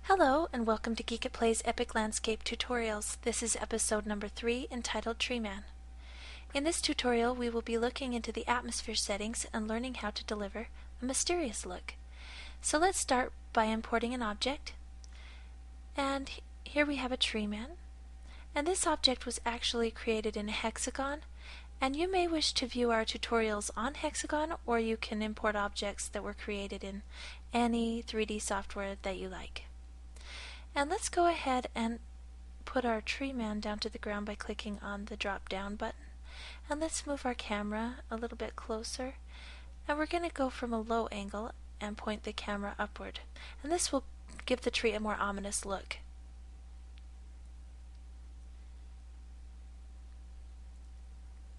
Hello and welcome to Geek It Plays Epic Landscape Tutorials. This is episode number 3 entitled Treeman. In this tutorial we will be looking into the atmosphere settings and learning how to deliver a mysterious look. So let's start by importing an object. And here we have a Treeman. And this object was actually created in a hexagon. And you may wish to view our tutorials on hexagon, or you can import objects that were created in any 3D software that you like. And let's go ahead and put our Treeman down to the ground by clicking on the drop down button. And let's move our camera a little bit closer. And we're going to go from a low angle and point the camera upward. And this will give the tree a more ominous look.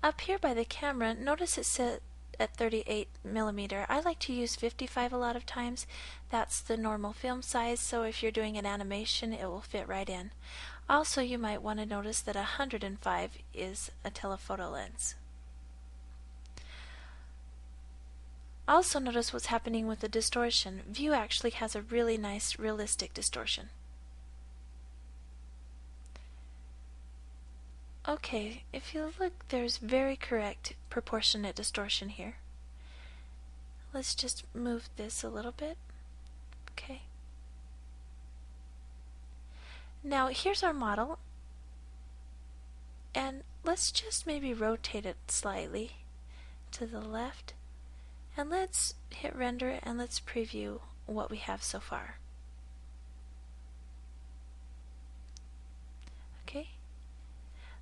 Up here by the camera, notice it's set at 38mm. I like to use 55 a lot of times. That's the normal film size, so if you're doing an animation it will fit right in. Also, you might want to notice that 105 is a telephoto lens. Also notice what's happening with the distortion. View actually has a really nice realistic distortion. Okay, if you look, there's very correct proportionate distortion here. Let's just move this a little bit. Okay. Now here's our model, and let's just maybe rotate it slightly to the left, and let's hit render and let's preview what we have so far. Okay.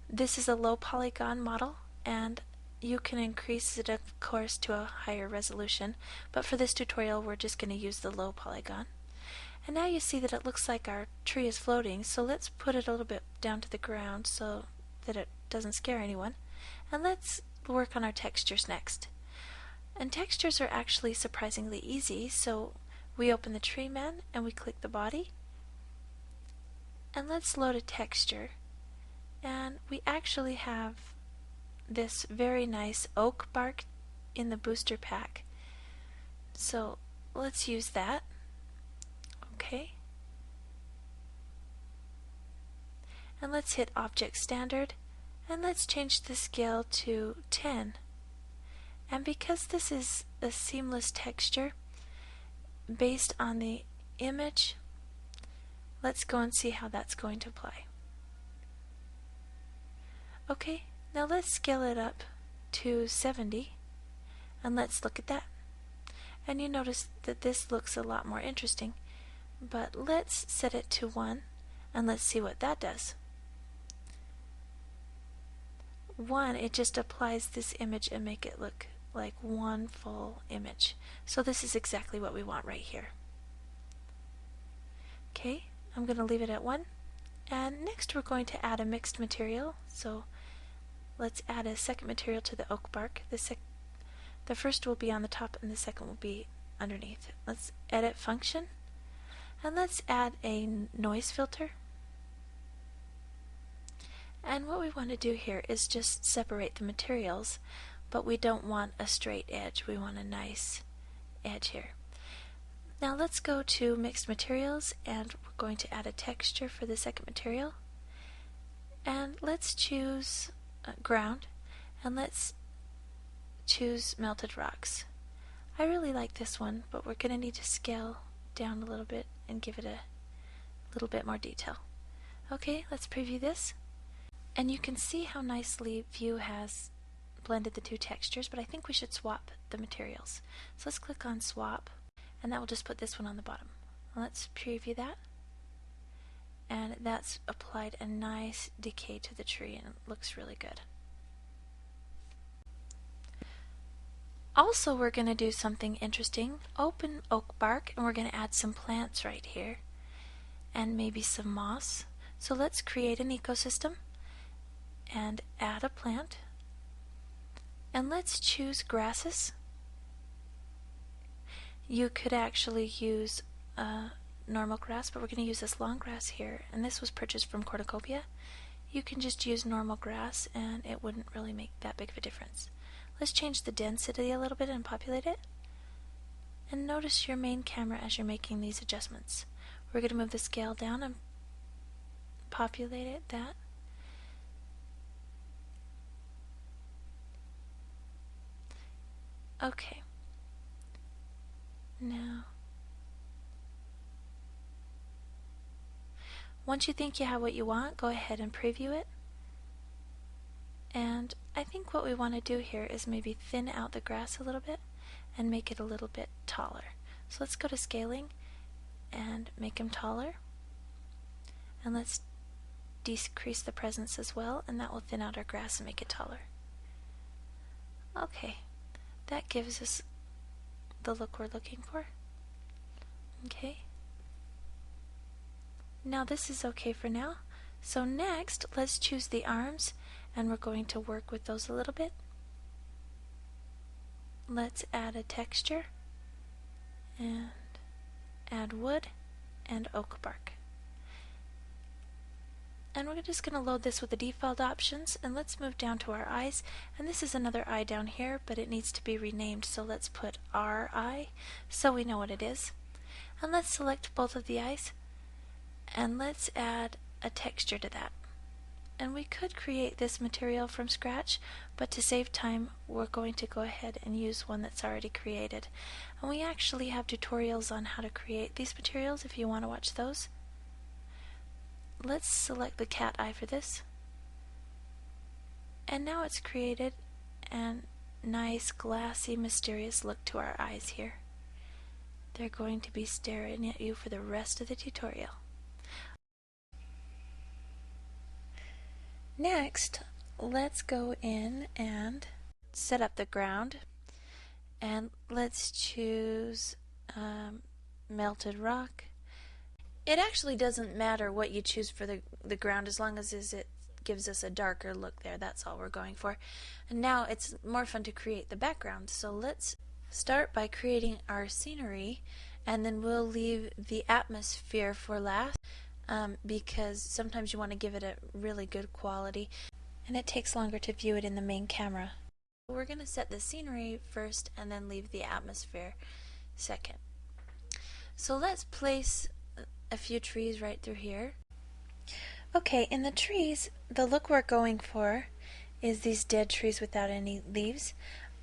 This is a low polygon model, and you can increase it, of course, to a higher resolution, but for this tutorial we're just going to use the low polygon. And now you see that it looks like our tree is floating, so let's put it a little bit down to the ground so that it doesn't scare anyone. And let's work on our textures next. And textures are actually surprisingly easy, so we open the Treeman and we click the body. And let's load a texture. And we actually have this very nice oak bark in the booster pack. So let's use that. Okay. And let's hit Object Standard, and let's change the scale to 10. And because this is a seamless texture based on the image, let's go and see how that's going to apply. Okay, now let's scale it up to 70, and let's look at that. And you notice that this looks a lot more interesting, but let's set it to 1, and let's see what that does. 1, it just applies this image and make it look like one full image. So this is exactly what we want right here. Okay, I'm going to leave it at 1. And next we're going to add a mixed material, so let's add a second material to the oak bark. The first will be on the top and the second will be underneath. Let's edit function, and let's add a noise filter. And what we want to do here is just separate the materials, but we don't want a straight edge. We want a nice edge here. Now let's go to mixed materials, and we're going to add a texture for the second material. And let's choose ground, and let's choose melted rocks. I really like this one, but we're going to need to scale down a little bit and give it a little bit more detail. Okay, let's preview this. And you can see how nicely View has blended the two textures, but I think we should swap the materials. So let's click on swap, and that will just put this one on the bottom. Let's preview that. And that's applied a nice decay to the tree, and it looks really good. Also, we're going to do something interesting. Open oak bark, and we're going to add some plants right here, and maybe some moss. So let's create an ecosystem and add a plant, and let's choose grasses. You could actually use normal grass, but we're going to use this long grass here, and this was purchased from Cornucopia. You can just use normal grass and it wouldn't really make that big of a difference. Let's change the density a little bit and populate it. And notice your main camera as you're making these adjustments. We're going to move the scale down and populate it, that. Okay. Now, once you think you have what you want, go ahead and preview it. And I think what we want to do here is maybe thin out the grass a little bit and make it a little bit taller. So let's go to scaling and make them taller. And let's decrease the presence as well, and that will thin out our grass and make it taller. Okay, that gives us the look we're looking for. Okay. Now this is okay for now. So next, let's choose the arms, and we're going to work with those a little bit. Let's add a texture, and add wood and oak bark. And we're just going to load this with the default options, and let's move down to our eyes. And this is another eye down here, but it needs to be renamed, so let's put our eye so we know what it is. And let's select both of the eyes, and let's add a texture to that. And we could create this material from scratch, but to save time we're going to go ahead and use one that's already created. And we actually have tutorials on how to create these materials if you want to watch those. Let's select the cat eye for this. And now it's created a nice glassy mysterious look to our eyes here. They're going to be staring at you for the rest of the tutorial. Next, let's go in and set up the ground, and let's choose melted rock. It actually doesn't matter what you choose for the ground as long as it gives us a darker look there. That's all we're going for. And now it's more fun to create the background. So let's start by creating our scenery, and then we'll leave the atmosphere for last because sometimes you want to give it a really good quality and it takes longer to view it in the main camera. We're going to set the scenery first and then leave the atmosphere second. So let's place a few trees right through here. Okay, in the trees, the look we're going for is these dead trees without any leaves.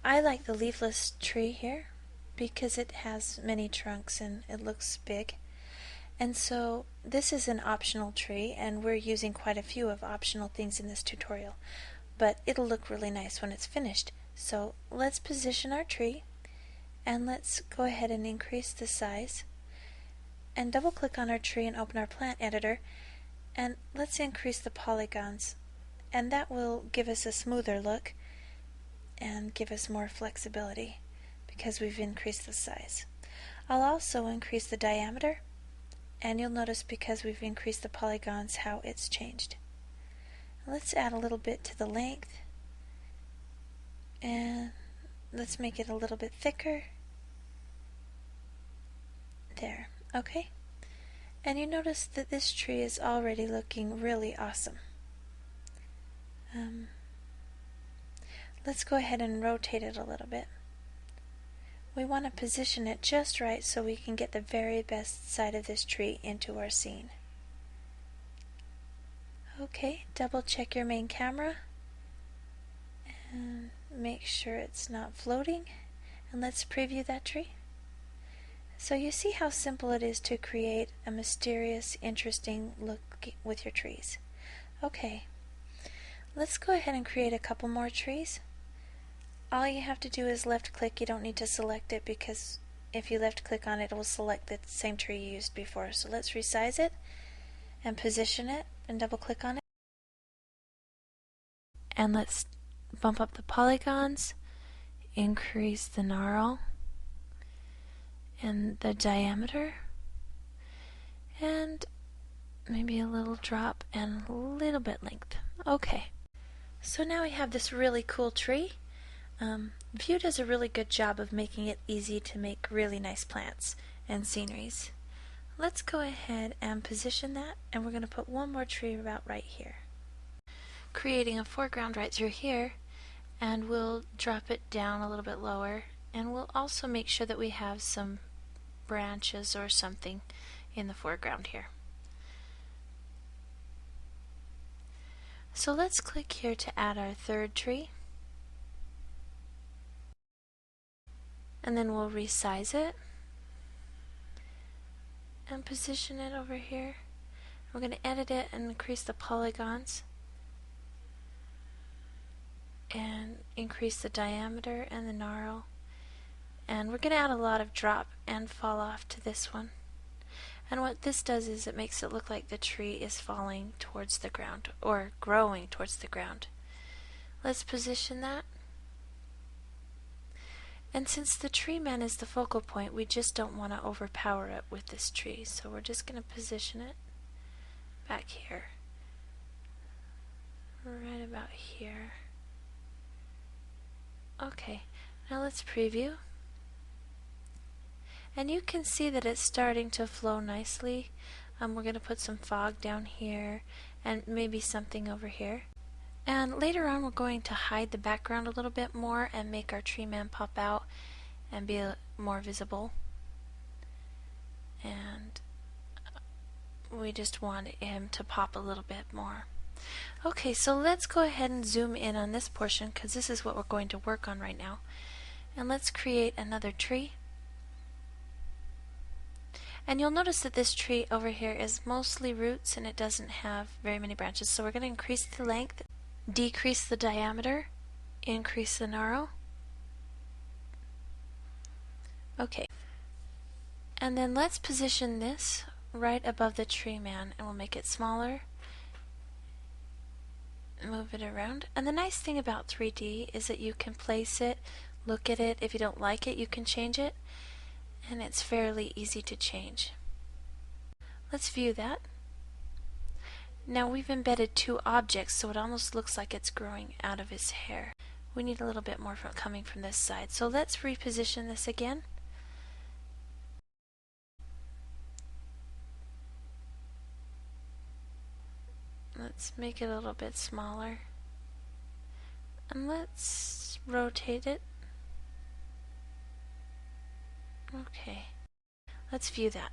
I like the leafless tree here because it has many trunks and it looks big. And so this is an optional tree, and we're using quite a few of optional things in this tutorial, but it'll look really nice when it's finished. So let's position our tree, and let's go ahead and increase the size, and double click on our tree and open our plant editor, and let's increase the polygons, and that will give us a smoother look and give us more flexibility because we've increased the size. I'll also increase the diameter, and you'll notice because we've increased the polygons how it's changed. Let's add a little bit to the length, and let's make it a little bit thicker. There, okay? And you notice that this tree is already looking really awesome. Let's go ahead and rotate it a little bit. We want to position it just right so we can get the very best side of this tree into our scene. Okay, double check your main camera and make sure it's not floating, and let's preview that tree. So you see how simple it is to create a mysterious, interesting look with your trees. Okay, let's go ahead and create a couple more trees. All you have to do is left click. You don't need to select it because if you left click on it, it will select the same tree you used before. So let's resize it and position it and double click on it. And let's bump up the polygons, increase the gnarl and the diameter, and maybe a little drop and a little bit length. Okay, so now we have this really cool tree. Vue does a really good job of making it easy to make really nice plants and sceneries. Let's go ahead and position that, and we're going to put one more tree about right here. Creating a foreground right through here, and we'll drop it down a little bit lower, and we'll also make sure that we have some branches or something in the foreground here. So let's click here to add our third tree. And then we'll resize it and position it over here. We're going to edit it and increase the polygons and increase the diameter and the gnarl. And we're going to add a lot of drop and fall off to this one. And what this does is it makes it look like the tree is falling towards the ground or growing towards the ground. Let's position that. And since the Treeman is the focal point, we just don't want to overpower it with this tree. So we're just going to position it back here. Right about here. Okay, now let's preview. And you can see that it's starting to flow nicely. We're going to put some fog down here and maybe something over here. And later on we're going to hide the background a little bit more and make our Treeman pop out and be more visible. And we just want him to pop a little bit more. Okay, so let's go ahead and zoom in on this portion because this is what we're going to work on right now. And let's create another tree. And you'll notice that this tree over here is mostly roots and it doesn't have very many branches. So we're going to increase the length, decrease the diameter, increase the gnarl. Okay. And then let's position this right above the Treeman and we'll make it smaller. Move it around. And the nice thing about 3D is that you can place it, look at it. If you don't like it, you can change it. And it's fairly easy to change. Let's view that. Now we've embedded two objects, so it almost looks like it's growing out of his hair. We need a little bit more coming from this side. So let's reposition this again. Let's make it a little bit smaller. And let's rotate it. Okay, let's view that.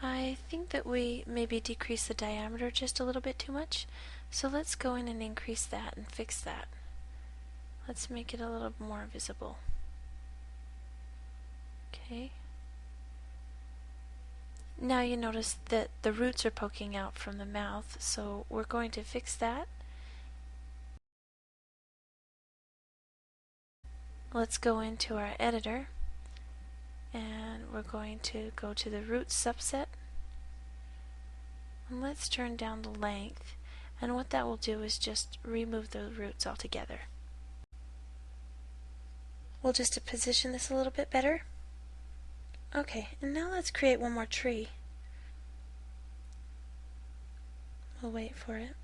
I think that we maybe decrease the diameter just a little bit too much. So let's go in and increase that and fix that. Let's make it a little more visible. Okay. Now you notice that the roots are poking out from the mouth, so we're going to fix that. Let's go into our editor and we're going to go to the root subset and let's turn down the length, and what that will do is just remove the roots altogether. We'll just position this a little bit better. Okay, and now let's create one more tree. We'll wait for it.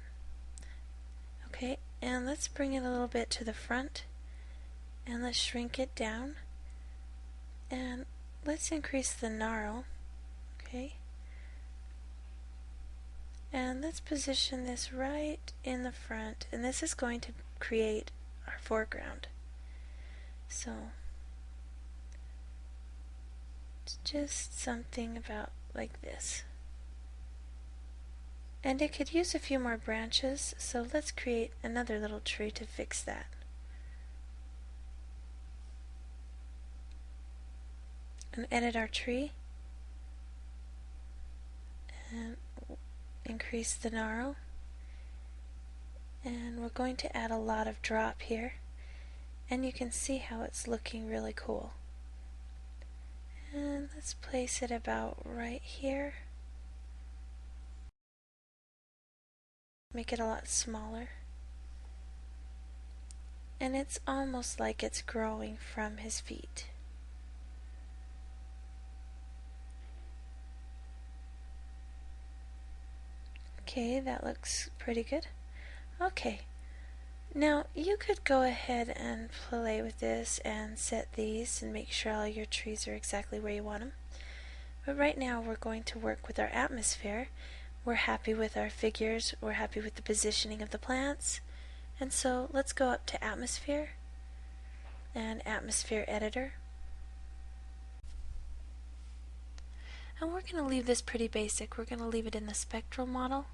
Okay, and let's bring it a little bit to the front. And let's shrink it down. And let's increase the gnarl. Okay. And let's position this right in the front. And this is going to create our foreground. So, it's just something about like this. And it could use a few more branches, so let's create another little tree to fix that. And edit our tree and increase the gnarl, and we're going to add a lot of drop here, and you can see how it's looking really cool. And let's place it about right here, make it a lot smaller, and it's almost like it's growing from his feet. Okay, that looks pretty good. Okay, now you could go ahead and play with this and set these and make sure all your trees are exactly where you want them. But right now we're going to work with our atmosphere. We're happy with our figures, we're happy with the positioning of the plants, and so let's go up to Atmosphere and Atmosphere Editor. And we're going to leave this pretty basic. We're going to leave it in the spectral model.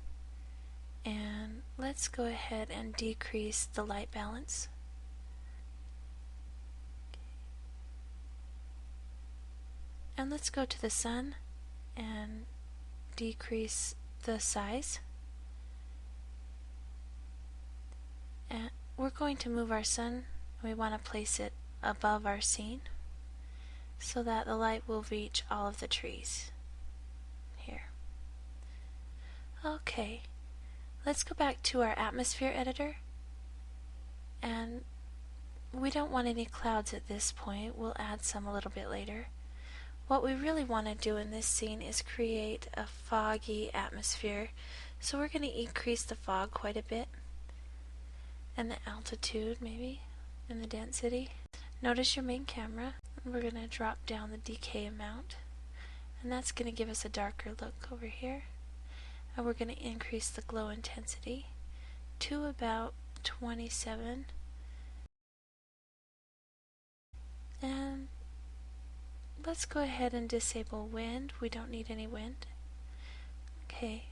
And let's go ahead and decrease the light balance. And let's go to the sun and decrease the size. And we're going to move our sun. We want to place it above our scene so that the light will reach all of the trees. Here. Okay, let's go back to our atmosphere editor, and we don't want any clouds at this point. We'll add some a little bit later. What we really want to do in this scene is create a foggy atmosphere, so we're going to increase the fog quite a bit, and the altitude maybe, and the density. Notice your main camera. We're going to drop down the decay amount, and that's going to give us a darker look over here. And we're going to increase the glow intensity to about 27. And let's go ahead and disable wind. We don't need any wind. Okay,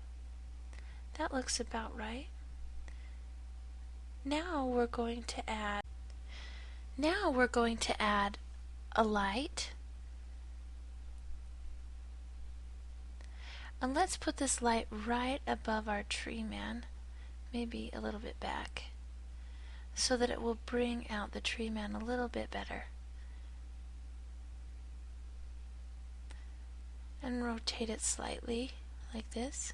that looks about right. Now we're going to add a light. And let's put this light right above our Treeman, maybe a little bit back, so that it will bring out the Treeman a little bit better. And rotate it slightly, like this.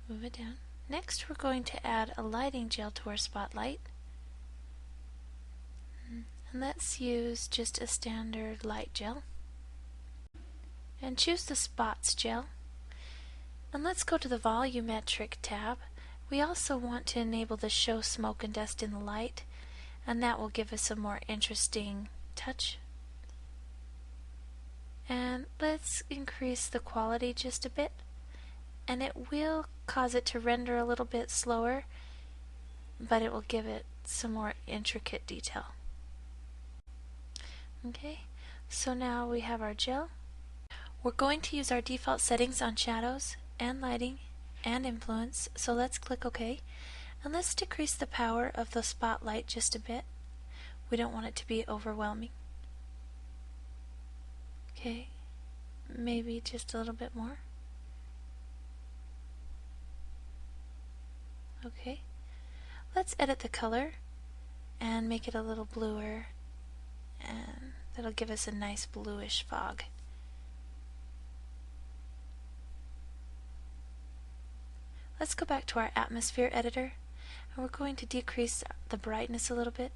Move it down. Next, we're going to add a lighting gel to our spotlight. And let's use just a standard light gel. And choose the spots gel. And let's go to the volumetric tab. We also want to enable the show smoke and dust in the light, and that will give us a more interesting touch. And let's increase the quality just a bit, and it will cause it to render a little bit slower, but it will give it some more intricate detail. Okay, so now we have our gel. We're going to use our default settings on shadows and lighting and influence, so let's click OK, and let's decrease the power of the spotlight just a bit. We don't want it to be overwhelming. Okay, maybe just a little bit more. Okay, let's edit the color and make it a little bluer, and that'll give us a nice bluish fog. Let's go back to our atmosphere editor, and we're going to decrease the brightness a little bit.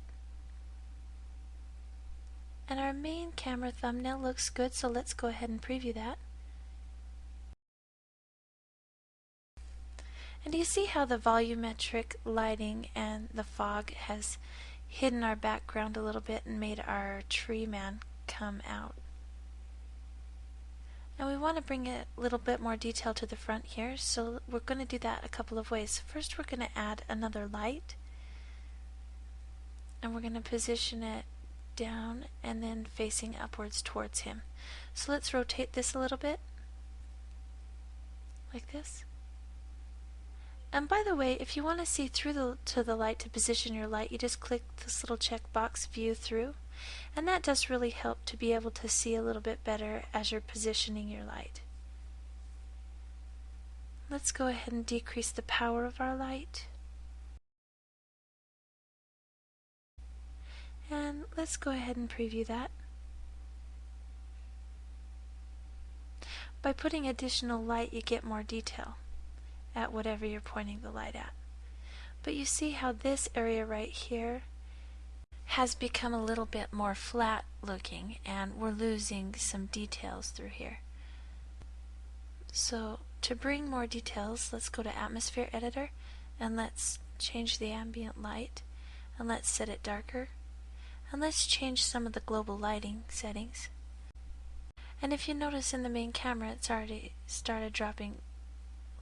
And our main camera thumbnail looks good, so let's go ahead and preview that. And do you see how the volumetric lighting and the fog has hidden our background a little bit and made our Treeman come out? And we want to bring a little bit more detail to the front here, so we're going to do that a couple of ways. First, we're going to add another light, and we're going to position it down and then facing upwards towards him. So let's rotate this a little bit, like this. And by the way, if you want to see through to the light to position your light, you just click this little checkbox, View Through. And that does really help to be able to see a little bit better as you're positioning your light. Let's go ahead and decrease the power of our light. And let's go ahead and preview that. By putting additional light, you get more detail at whatever you're pointing the light at. But you see how this area right here has become a little bit more flat looking, and we're losing some details through here. So to bring more details, let's go to Atmosphere Editor, and let's change the ambient light, and let's set it darker, and let's change some of the global lighting settings. And if you notice in the main camera, it's already started dropping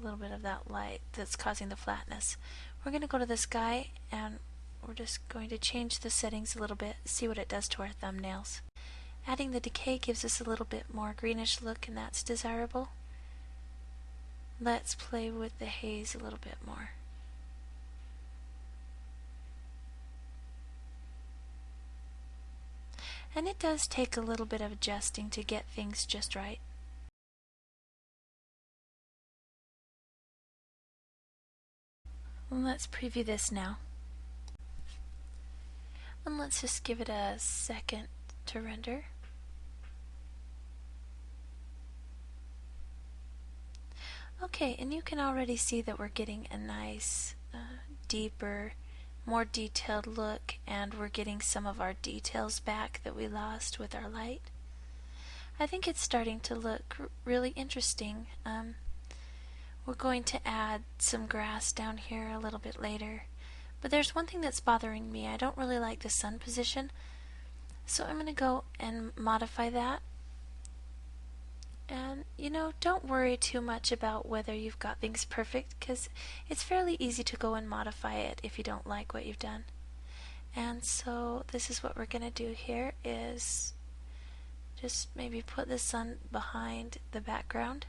a little bit of that light that's causing the flatness. We're going to go to the sky, and we're just going to change the settings a little bit, see what it does to our thumbnails. Adding the decay gives us a little bit more greenish look, and that's desirable. Let's play with the haze a little bit more. And it does take a little bit of adjusting to get things just right. Let's preview this now. And let's just give it a second to render. Okay, and you can already see that we're getting a nice, deeper, more detailed look, and we're getting some of our details back that we lost with our light. I think it's starting to look really interesting. We're going to add some grass down here a little bit later. But there's one thing that's bothering me. I don't really like the sun position. So I'm going to go and modify that. And, you know, don't worry too much about whether you've got things perfect, because it's fairly easy to go and modify it if you don't like what you've done. And so this is what we're going to do here, is just maybe put the sun behind the background.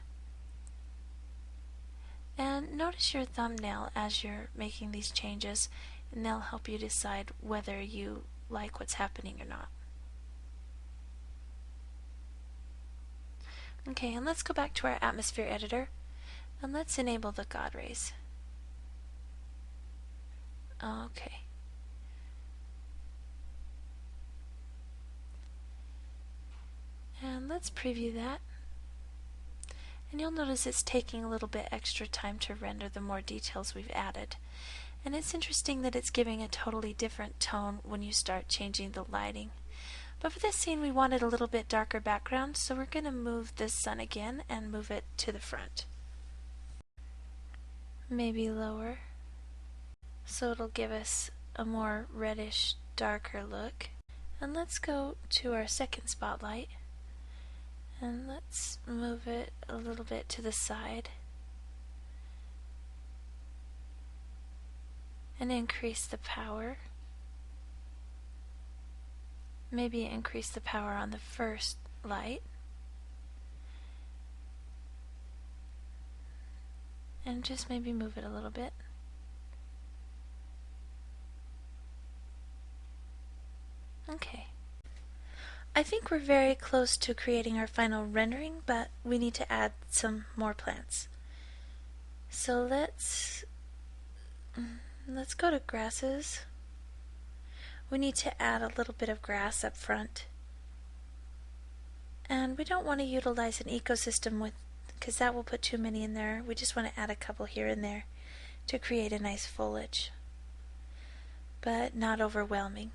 And notice your thumbnail as you're making these changes, and they'll help you decide whether you like what's happening or not. Okay, and let's go back to our atmosphere editor, and let's enable the God rays. Okay. And let's preview that. And you'll notice it's taking a little bit extra time to render the more details we've added. And it's interesting that it's giving a totally different tone when you start changing the lighting. But for this scene we wanted a little bit darker background, so we're going to move the sun again and move it to the front. Maybe lower, so it'll give us a more reddish, darker look. And let's go to our second spotlight, and let's move it a little bit to the side and increase the power. Maybe increase the power on the first light, and just maybe move it a little bit. Okay. I think we're very close to creating our final rendering, but we need to add some more plants. So let's go to grasses. We need to add a little bit of grass up front. And we don't want to utilize an ecosystem because that will put too many in there. We just want to add a couple here and there to create a nice foliage, but not overwhelming.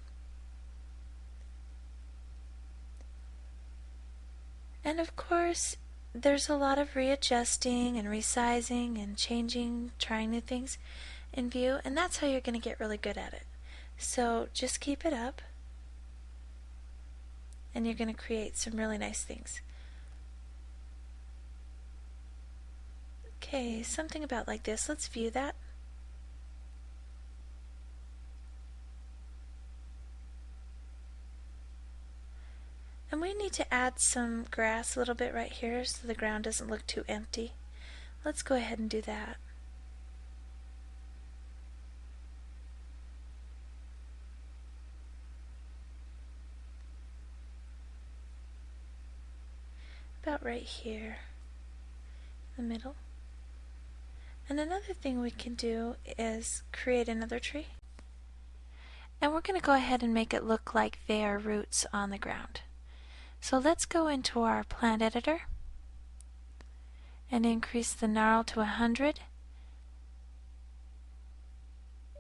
And of course, there's a lot of readjusting and resizing and changing, trying new things in View, and that's how you're going to get really good at it. So just keep it up, and you're going to create some really nice things. Okay, something about like this. Let's view that. And we need to add some grass a little bit right here so the ground doesn't look too empty. Let's go ahead and do that. About right here in the middle. And another thing we can do is create another tree. And we're going to go ahead and make it look like they are roots on the ground. So let's go into our plant editor and increase the gnarl to 100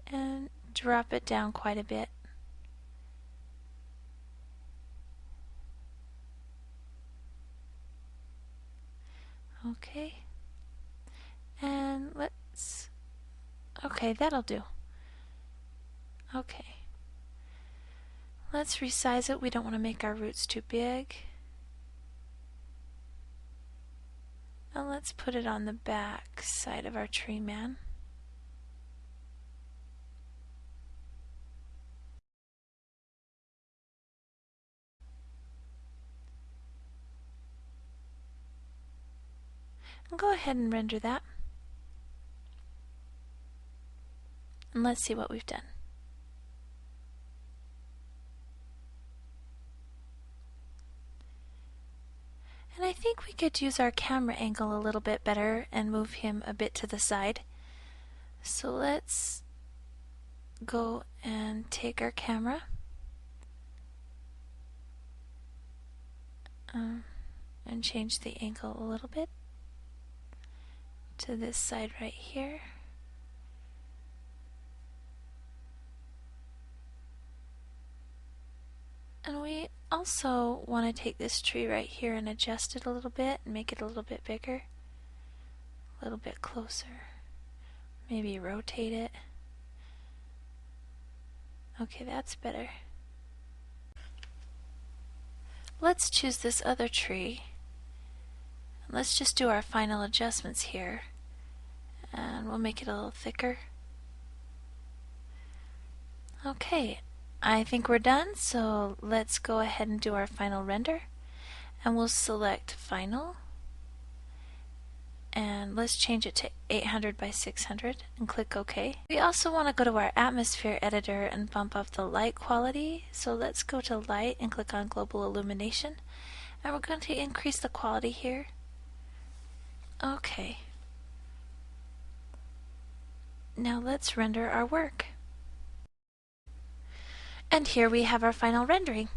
and drop it down quite a bit. Okay, and okay, that'll do. Okay, let's resize it. We don't want to make our roots too big. And let's put it on the back side of our Treeman. And go ahead and render that. And let's see what we've done. And I think we could use our camera angle a little bit better and move him a bit to the side. So let's go and take our camera and change the angle a little bit to this side right here. And we also want to take this tree right here and adjust it a little bit and make it a little bit bigger, a little bit closer. Maybe rotate it. Okay, that's better. Let's choose this other tree. Let's just do our final adjustments here. And we'll make it a little thicker. Okay, I think we're done, so let's go ahead and do our final render. And we'll select Final. And let's change it to 800 by 600 and click OK. We also want to go to our atmosphere editor and bump up the light quality. So let's go to Light and click on Global Illumination. And we're going to increase the quality here. Okay. Now let's render our work. And here we have our final rendering.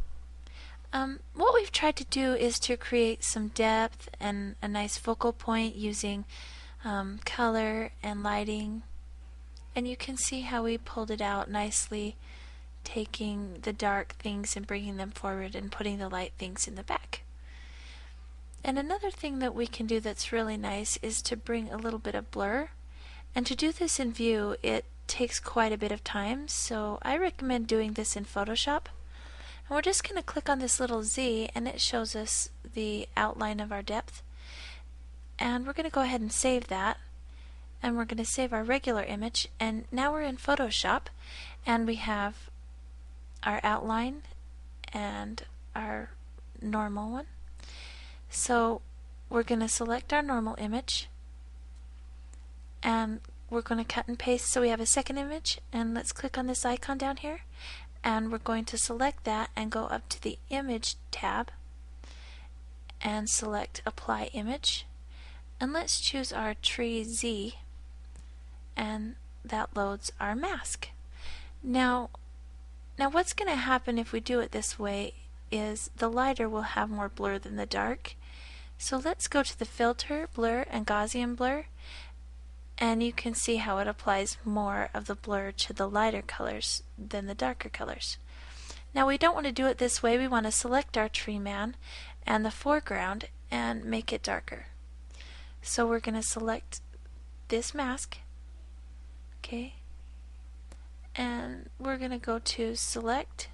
What we've tried to do is to create some depth and a nice focal point using color and lighting. And you can see how we pulled it out nicely, taking the dark things and bringing them forward and putting the light things in the back. And another thing that we can do that's really nice is to bring a little bit of blur. And to do this in View, it takes quite a bit of time, so I recommend doing this in Photoshop. And we're just going to click on this little Z and it shows us the outline of our depth. And we're going to go ahead and save that. And we're going to save our regular image. And now we're in Photoshop and we have our outline and our normal one. So we're going to select our normal image and we're going to cut and paste so we have a second image. And let's click on this icon down here. And we're going to select that and go up to the Image tab and select Apply Image. And let's choose our tree Z, and that loads our mask. Now what's going to happen if we do it this way is the lighter will have more blur than the dark. So let's go to the Filter, Blur, and Gaussian Blur, and you can see how it applies more of the blur to the lighter colors than the darker colors. Now we don't want to do it this way. We want to select our Treeman and the foreground and make it darker. So we're going to select this mask, okay, and we're going to go to Select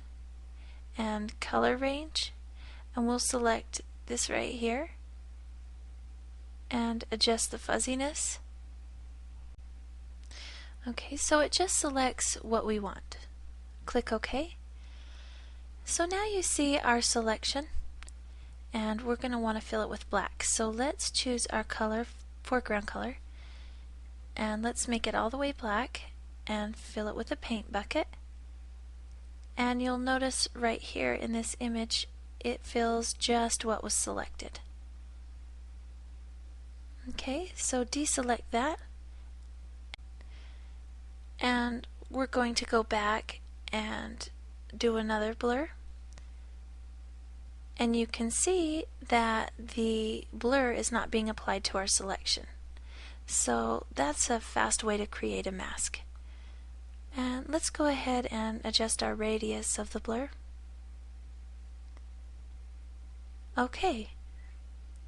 and Color Range, and we'll select this right here and adjust the fuzziness. Okay, so it just selects what we want. Click OK. So now you see our selection, and we're going to want to fill it with black. So let's choose our color, foreground color, and let's make it all the way black and fill it with a paint bucket. And you'll notice right here in this image it fills just what was selected. Okay, so deselect that. And we're going to go back and do another blur. And you can see that the blur is not being applied to our selection. So that's a fast way to create a mask. And let's go ahead and adjust our radius of the blur. Okay,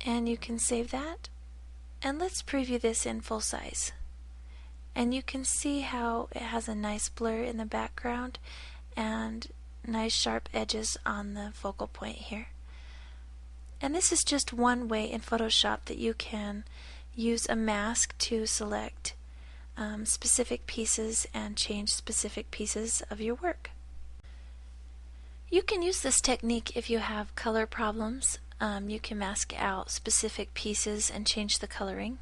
and you can save that. And let's preview this in full size. And you can see how it has a nice blur in the background and nice sharp edges on the focal point here. And this is just one way in Photoshop that you can use a mask to select specific pieces and change specific pieces of your work. You can use this technique if you have color problems. You can mask out specific pieces and change the coloring.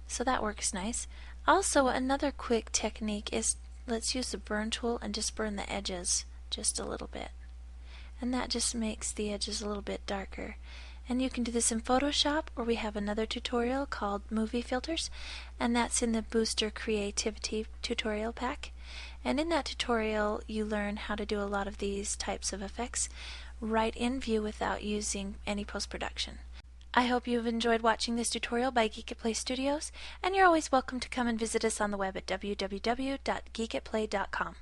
So that works nice. Also, another quick technique is let's use the burn tool and just burn the edges just a little bit. And that just makes the edges a little bit darker. And you can do this in Photoshop, or we have another tutorial called Movie Filters, and that's in the Booster Creativity tutorial pack. And in that tutorial you learn how to do a lot of these types of effects right in view without using any post-production. I hope you've enjoyed watching this tutorial by Geek at Play Studios, and you're always welcome to come and visit us on the web at www.geekatplay.com.